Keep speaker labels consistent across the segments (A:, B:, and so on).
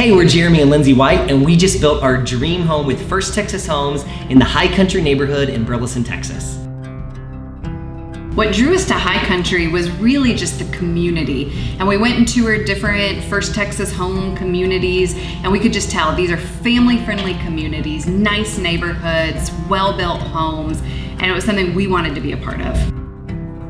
A: Hey, we're Jeremy and Lindsay White, and we just built our dream home with First Texas Homes in the High Country neighborhood in Burleson, Texas.
B: What drew us to High Country was really just the community. And we went and toured different First Texas home communities, and we could just tell these are family-friendly communities, nice neighborhoods, well-built homes, and it was something we wanted to be a part of.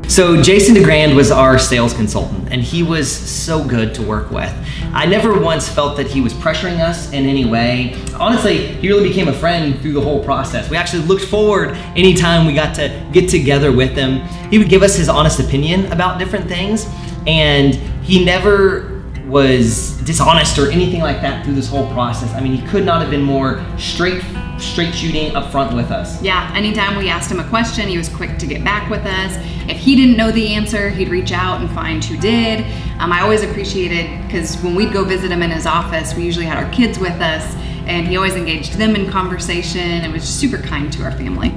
A: So Jason DeGrand was our sales consultant, and he was so good to work with. I never once felt that he was pressuring us in any way. Honestly, he really became a friend through the whole process. We actually looked forward anytime we got to get together with him. He would give us his honest opinion about different things, and he never was dishonest or anything like that through this whole process. I mean, he could not have been more straight shooting up front with us.
B: Yeah, anytime we asked him a question, he was quick to get back with us. If he didn't know the answer, he'd reach out and find who did. I always appreciated, because when we'd go visit him in his office, we usually had our kids with us, and he always engaged them in conversation and was super kind to our family.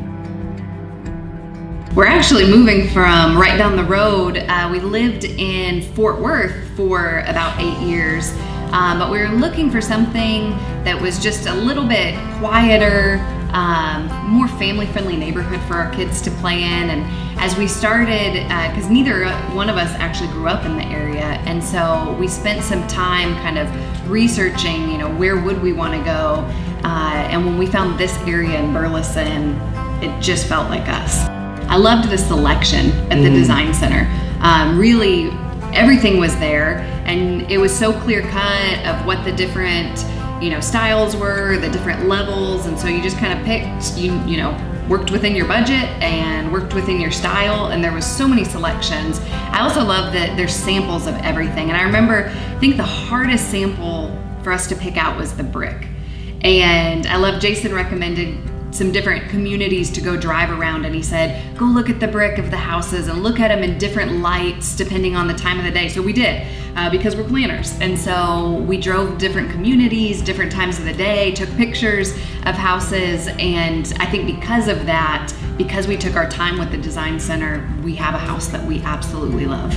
B: We're actually moving from right down the road. We lived in Fort Worth for about 8 years, but we were looking for something that was just a little bit quieter, more family-friendly neighborhood for our kids to play in. And as we started, because neither one of us actually grew up in the area, and so we spent some time kind of researching, where would we want to go? And when we found this area in Burleson, it just felt like us. I loved the selection at the design center. Really, everything was there, and it was so clear cut of what the different, styles were, the different levels, and so you just kind of picked, worked within your budget and worked within your style, and there was so many selections. I also love that there's samples of everything, and I remember, I think the hardest sample for us to pick out was the brick. And I love Jason recommended some different communities to go drive around, and he said, go look at the brick of the houses and look at them in different lights depending on the time of the day. So we did, because we're planners. And so we drove different communities, different times of the day, took pictures of houses, and I think because of that, because we took our time with the design center, we have a house that we absolutely love.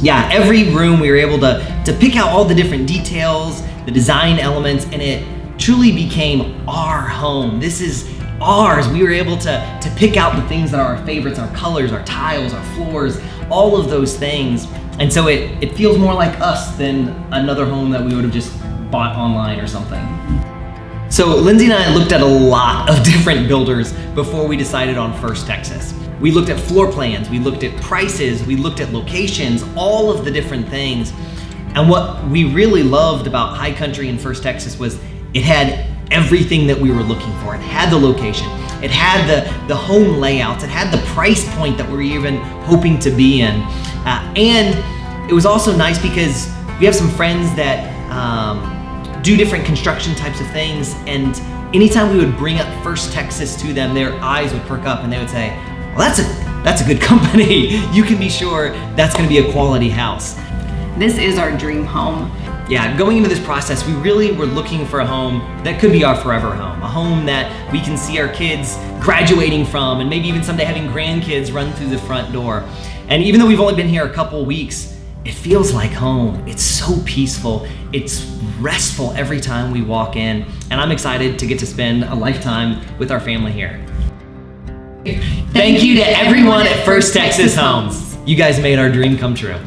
A: Yeah, every room we were able to pick out all the different details, the design elements, and it truly became our home. This is ours. We were able to pick out the things that are our favorites, our colors, our tiles, our floors, all of those things. And so it feels more like us than another home that we would have just bought online or something. So Lindsay and I looked at a lot of different builders before we decided on First Texas. We looked at floor plans, we looked at prices, we looked at locations, all of the different things. And what we really loved about High Country and First Texas was it had everything that we were looking for. It had the location, it had the home layouts, it had the price point that we were even hoping to be in. And it was also nice because we have some friends that do different construction types of things, and anytime we would bring up First Texas to them, their eyes would perk up and they would say, well, that's a good company. You can be sure that's gonna be a quality house.
B: This is our dream home.
A: Yeah, going into this process, we really were looking for a home that could be our forever home, a home that we can see our kids graduating from, and maybe even someday having grandkids run through the front door. And even though we've only been here a couple weeks, it feels like home. It's so peaceful. It's restful every time we walk in, and I'm excited to get to spend a lifetime with our family here. Thank you to everyone at First Texas Homes. You guys made our dream come true.